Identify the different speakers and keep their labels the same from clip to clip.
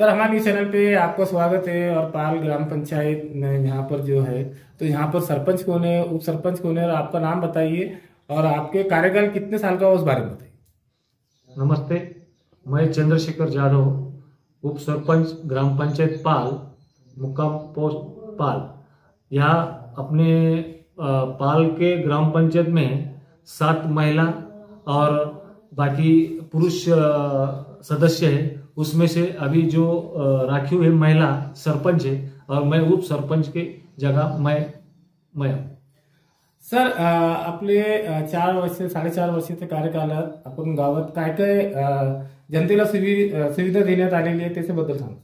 Speaker 1: Sir हमारे channel पे आपका स्वागत है। और पाल ग्राम पंचायत में यहाँ पर जो है, तो यहाँ पर सरपंच कौन है, उप सरपंच कौन है, और आपका नाम बताइए और आपके कार्यकाल कितने साल का उस बारे में बताइए।
Speaker 2: नमस्ते, मैं चंद्रशेखर जाधव, उप सरपंच ग्राम पंचायत पाल, मुक्काम पोस्ट पाल। यहाँ अपने पाल के ग्राम पंचायत में 7 महिला और बाकी पुरुष सदस्य है। उसमें से अभी जो राखी हुई महिला सरपंच है और मैं उप सरपंच के जगह मैं
Speaker 1: सर आपले 4 वर्ष 4.5 वर्षाच्या कार्यकालात आपण गावात काय काय जनतेला सुविधा देण्यात आलेली आहे त्याच्याबद्दल सांगा।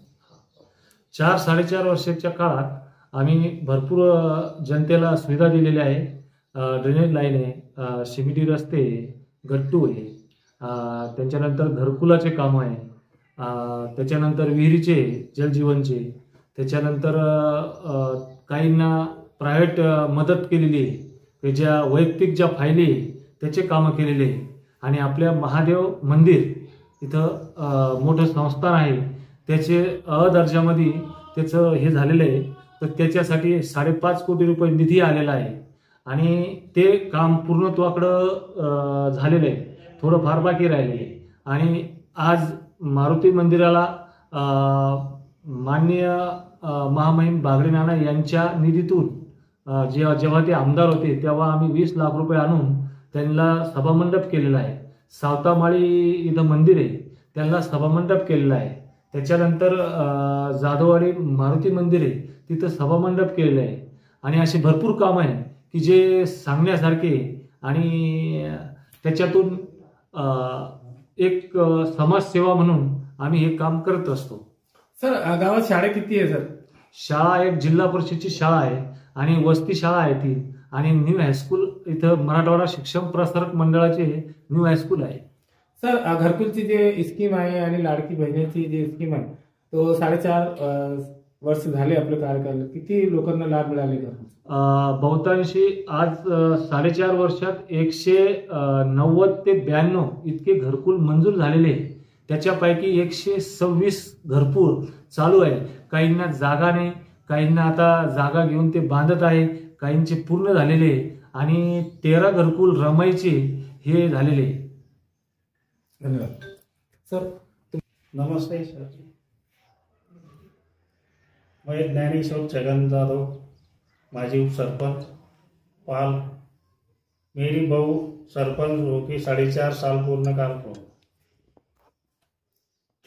Speaker 2: 4-4.5 वर्षाच्या काळात आम्ही भरपूर जनतेला सुविधा दिलेल्या आहे। ड्रेनेज लाईन आहे, सिमेंटी रस्ते, गट्टू आहे, त्याच्यानंतर घरकुलाचे काम आहे, त्याच्यानंतर विहिरीचे, जलजीवनचे, त्याच्यानंतर काहींना प्रायव्हेट मदत केलेली आहे, की ज्या वैयक्तिक ज्या फायली त्याचे कामं केलेले आहे। आणि आपल्या महादेव मंदिर इथं मोठं संस्थान आहे, त्याचे दर्जामध्ये त्याचं हे झालेलं आहे, तर त्याच्यासाठी 5.5 कोटी रुपये निधी आलेला आहे आणि ते काम पूर्णत्वाकडं झालेलं आहे, थोडं फार बाकी राहिलेलं आहे। आणि आज मारुती मंदिराला माननीय महामहिम बागडे नाना यांच्या निधीतून जेव्हा ते आमदार होते तेव्हा आम्ही 20 लाख रुपये आणून त्यांना सभामंडप केलेला आहे। सावतामाळी इथं मंदिर आहे, त्यांना सभामंडप केलेला आहे। त्याच्यानंतर जाधववाडी मारुती मंदिर आहे, तिथं सभामंडप केलेलं आहे। आणि अशी भरपूर कामं आहे की जे सांगण्यासारखे आणि त्याच्यातून एक समाजसेवा म्हणून आम्ही हे काम करत असतो।
Speaker 1: सर गावात शाळा किती आहे? सर
Speaker 2: शाळा एक जिल्हा परिषदची शाळा आहे आणि वस्ती शाळा आहे ती, आणि न्यू हायस्कूल इथं मराठवाडा शिक्षण प्रसारक मंडळाचे न्यू हायस्कूल आहे।
Speaker 1: सर घरकुलची जे स्कीम आहे आणि लाडकी बहिणीची जी स्कीम आहे, तो 4.5 वर्ष झाले आपल्या कार्यकाल, किती लोकांना लाभ मिळाले घरकुल?
Speaker 2: बहुतांशी आज 4.5 वर्षात 190 ते 92 इतके घरकुल मंजूर झालेले आहे। त्याच्यापैकी 126 घरकुल चालू आहे। काहींना जागा नाही, काहींना आता जागा घेऊन ते बांधत आहे, काहींचे पूर्ण झालेले आणि 13 घरकुल रमाईचे हे झालेले।
Speaker 1: धन्यवाद सर।
Speaker 3: नमस्ते सर, मैं ज्ञानेश्वर छगन जाधव, माजी उप सरपंच पाल। मेरी बहू सरपंच होके 4.5 साल पूर्ण काम को।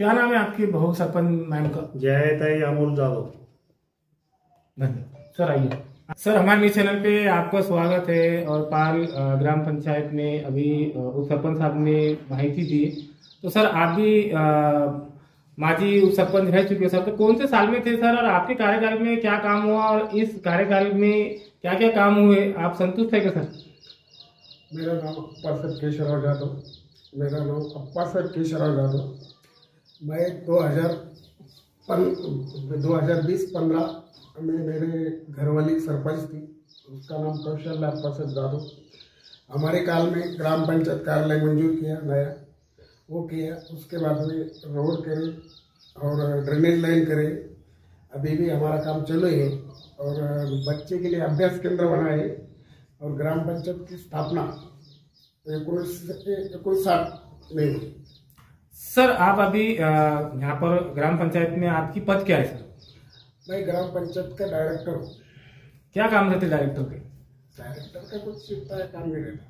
Speaker 1: क्या नाम है आपकी बहू सरपंच मैम का?
Speaker 3: जयताई अमोल जाधव।
Speaker 1: धन्यवाद सर। आइए सर, हमारे चैनल पे आपका स्वागत है। और पाल ग्राम पंचायत में अभी उप सरपंच साहब ने माहिती दी, तो सर आप भी माजी उप सरपंच रह चुके हैं सर, तो कौन से साल में थे सर, और आपके कार्यकाल में क्या काम हुआ और इस कार्यकाल में क्या क्या काम हुए, आप संतुष्ट है क्या सर?
Speaker 4: मेरा नाम अप्पा सर केशवराव जाधव। मैं 2020-15 में मेरे घरवाली सरपंच थी, उसका नाम कौशल्या अप्पा सर जाधव। हमारे काल में ग्राम पंचायत कार्यालय मंजूर किया नया, वो किया। उसके बाद में रोड करे और ड्रेनेज लाइन करे। अभी भी हमारा काम चालू है। और बच्चे के लिए अभ्यास केंद्र बनाए और ग्राम पंचायत की स्थापना 1959 में हुई।
Speaker 1: सर आप अभी यहाँ पर ग्राम पंचायत में आपकी पद क्या है सर?
Speaker 4: मैं ग्राम पंचायत का डायरेक्टर हूँ।
Speaker 1: क्या काम रहते डायरेक्टर के?
Speaker 4: डायरेक्टर का कुछ चिंता है काम नहीं रहता।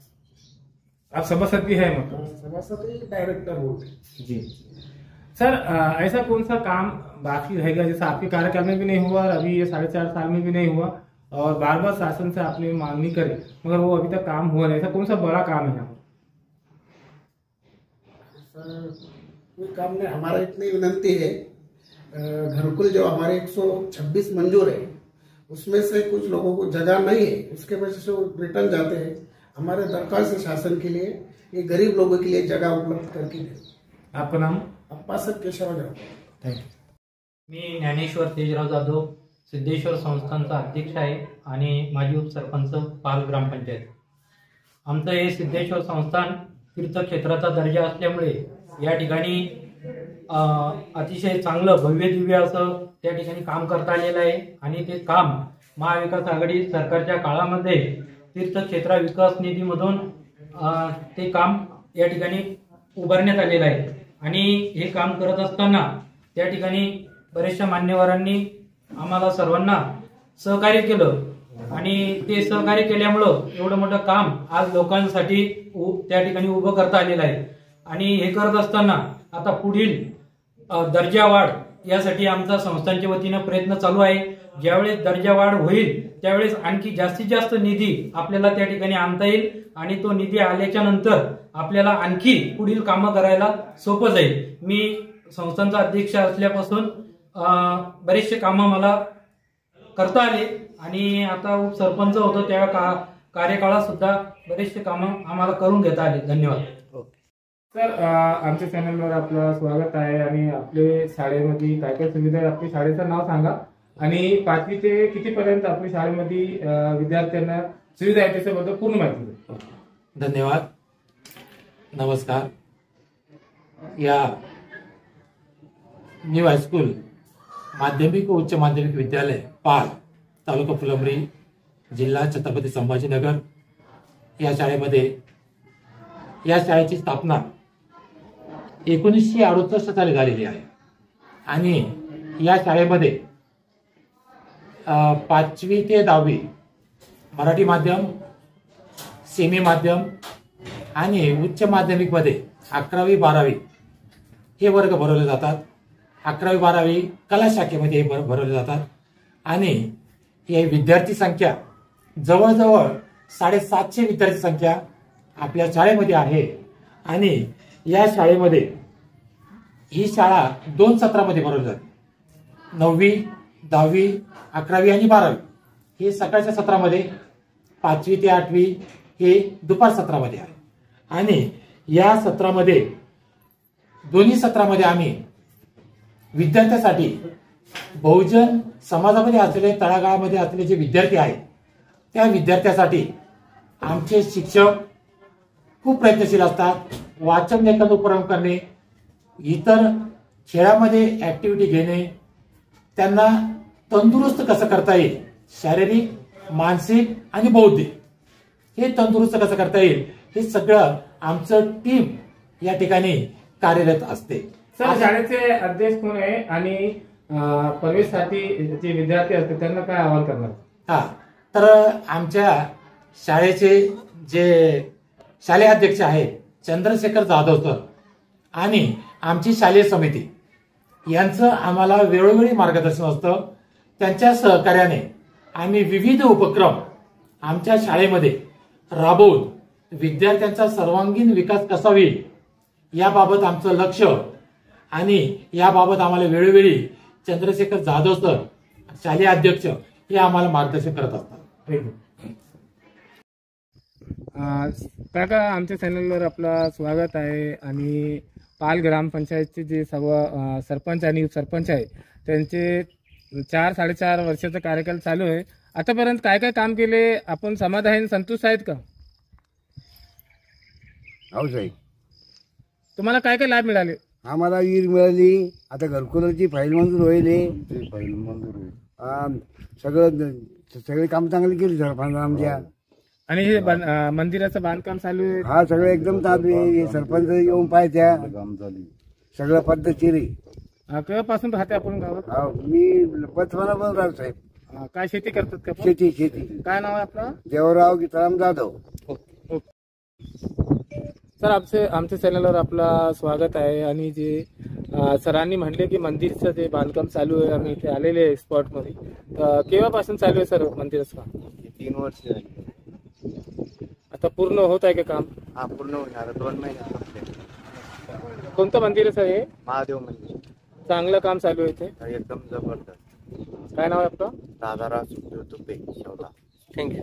Speaker 1: आप सभासद भी है मतलब?
Speaker 4: सभासद ही डायरेक्टर बोलते
Speaker 1: जी सर। ऐसा कौन सा काम बाकी रहेगा जैसा आपके कार्यकाल में भी नहीं हुआ और अभी ये 4.5 साल में भी नहीं हुआ, और बार बार शासन से आपने मांगनी करे मगर वो अभी तक काम हुआ नहीं, ऐसा कौन सा बड़ा काम है यहाँ पर?
Speaker 4: कोई काम नहीं। हमारा इतनी विनंती है, घरकुल जो हमारे 126 मंजूर है, उसमें से कुछ लोगों को जगह नहीं है, उसके वजह से वो रिटर्न जाते हैं। हमारे दरखास्त है शासन के लिए, ये गरीब लोगों के लिए जगह उपलब्ध करके दे।
Speaker 1: आपका नाम?
Speaker 4: Appa sir Keshavrao Jadhav.
Speaker 1: Thank you.
Speaker 5: मी ज्ञानेश्वर तेजराव जाधव, सिद्धेश्वर संस्थानचा अध्यक्ष आहे आणि माजी उपसरपंच पाल ग्रामपंचायत। आमचं हे सिद्धेश्वर संस्थान तीर्थक्षेत्राचा दर्जा असल्यामुळे या ठिकाणी अतिशय चांगलं भव्य दिव्य असं त्या ठिकाणी काम करता आलेलं आहे आणि ते काम महाविकास आघाडी सरकारच्या काळामध्ये तीर्थक्षेत्र विकास निधीमधून ते काम या ठिकाणी उभारण्यात आलेलं आहे आणि हे काम करत असताना त्या ठिकाणी बऱ्याचशा मान्यवरांनी आम्हाला सर्वांना सहकार्य केलं आणि ते सहकार्य केल्यामुळं एवढं मोठं काम आज लोकांसाठी त्या ठिकाणी उभं करता आलेलं आहे आणि हे करत असताना आता पुढील दर्जा वाढ यासाठी आमचा संस्थांच्या वतीनं प्रयत्न चालू आहे. ज्यावेळेस दर्जा वाढ होईल त्यावेळेस आणखी जास्तीत जास्त निधी आपल्याला त्या ठिकाणी आणता येईल आणि तो निधी आल्याच्या नंतर आपल्याला आणखी पुढील कामं करायला सोपं जाईल. मी संस्थांचा अध्यक्ष असल्यापासून बरेचसे कामं मला करता आले आणि आता उपसरपंच होतो त्या कार्यकाळात सुद्धा बरेचसे कामं आम्हाला करून घेता आले. धन्यवाद.
Speaker 1: सर, आमच्या चॅनलवर आपलं स्वागत आहे आणि आपले शाळेमध्ये काय काय सुविधा आहे, आपली शाळेचं नाव सांगा आणि 5वी ते कितीपर्यंत आपल्या शाळेमध्ये विद्यार्थ्यांना सुविधा आहे त्याच्याबद्दल पूर्ण माहिती द्या.
Speaker 6: धन्यवाद. नमस्कार. या न्यू हायस्कूल माध्यमिक व उच्च माध्यमिक विद्यालय पाल, तालुका फुलंब्री, जिल्हा छत्रपती संभाजीनगर या शाळेमध्ये या शाळेची स्थापना 1968 साली झालेली आहे आणि या शाळेमध्ये 5वी ते 10वी मराठी माध्यम, सेमी माध्यम आणि उच्च माध्यमिकमध्ये 11वी 12वी हे वर्ग भरवले जातात. 11वी 12वी कला शाखेमध्ये हे भरवले जातात आणि ही विद्यार्थी संख्या जवळजवळ 750 विद्यार्थी संख्या आपल्या शाळेमध्ये आहे आणि या शाळेमध्ये ही शाळा 2 सत्रामध्ये भरवली जाते. 9वी 10वी 11वी आणि 12वी हे सकाळच्या सत्रामध्ये, 5वी ते 8वी हे दुपार सत्रामध्ये आहे आणि या सत्रामध्ये दोन्ही सत्रामध्ये आम्ही विद्यार्थ्यांसाठी बहुजन समाजामध्ये असलेले तळागाळामध्ये असलेले जे विद्यार्थी आहेत त्या विद्यार्थ्यांसाठी आमचे शिक्षक खूप प्रयत्नशील असतात. वाचन लेखन उपक्रम करणे, इतर खेळामध्ये ऍक्टिव्हिटी घेणे, त्यांना तंदुरुस्त कसं करता येईल, शारीरिक, मानसिक आणि बौद्धिक हे तंदुरुस्त कसं करता येईल हे सगळं आमचं टीम या ठिकाणी कार्यरत असते.
Speaker 1: सर, शाळेचे अध्यक्ष कोण आहे आणि प्रवेशसाठी जे विद्यार्थी असतात त्यांना काय आवाहन करणार?
Speaker 6: हा, तर आमच्या शाळेचे जे शालेय अध्यक्ष आहेत चंद्रशेखर जाधव सर आणि आमची शालेय समिती यांचं आम्हाला वेळोवेळी मार्गदर्शन असतं. त्यांच्या सहकार्याने आम्ही विविध उपक्रम आमच्या शाळेमध्ये राबवून विद्यार्थ्यांचा सर्वांगीण विकास कसा होईल याबाबत आमचं लक्ष आणि याबाबत आम्हाला वेळोवेळी चंद्रशेखर जाधव सर शालेय अध्यक्ष हे आम्हाला मार्गदर्शन करत असतात.
Speaker 1: काका, आमच्या चॅनलवर आपलं स्वागत आहे आणि पाल ग्रामपंचायतचे जे सर्व सरपंच आणि उपसरपंच आहे त्यांचे 4-4.5 वर्षाचा कार्यकाल चालू आहे. आतापर्यंत काय काय काम केले, आपण समाधानी संतुष्ट आहेत का?
Speaker 7: हो साहेब,
Speaker 1: तुम्हाला काय काय लाभ मिळाले?
Speaker 7: आम्हाला विहीर मिळाली, आता घरकुलाची फाईल मंजूर होईल, सगळे काम चांगले केले सरपंच आमच्या.
Speaker 1: आणि हे मंदिराचं बांधकाम चालू आहे?
Speaker 7: हा, सगळं एकदम चालू आहे. सरपंच येऊन पाहिजे, सगळं पद्धतशीर आहे.
Speaker 1: केव्हापासून राहते आपण गावात?
Speaker 7: मी बचपना पण राहतो साहेब.
Speaker 1: काय शेती करतात का?
Speaker 7: शेती.
Speaker 1: काय नाव आहे आपलं?
Speaker 7: देवराव गीताराम जाधव.
Speaker 1: सर, आमच्या चॅनलवर आपलं स्वागत आहे आणि जे सरांनी म्हटले की मंदिरचं जे बांधकाम चालू आहे, आम्ही इथे आलेले आहे स्पॉटमध्ये. तर केव्हापासून चालू आहे सर मंदिराचं काम?
Speaker 7: 3 वर्ष झाली.
Speaker 1: आता पूर्ण होत आहे का काम?
Speaker 7: हा, पूर्ण होणार 2 महिन्यात.
Speaker 1: कोणतं मंदिर आहे सर हे?
Speaker 7: महादेव मंदिर.
Speaker 1: चांगलं काम चालू आहे इथे?
Speaker 7: एकदम जबरदस्त.
Speaker 1: काय नाव आहे आपलं?
Speaker 7: दादाराव सुखदेव तुपे, शेवला.
Speaker 1: थँक्यू.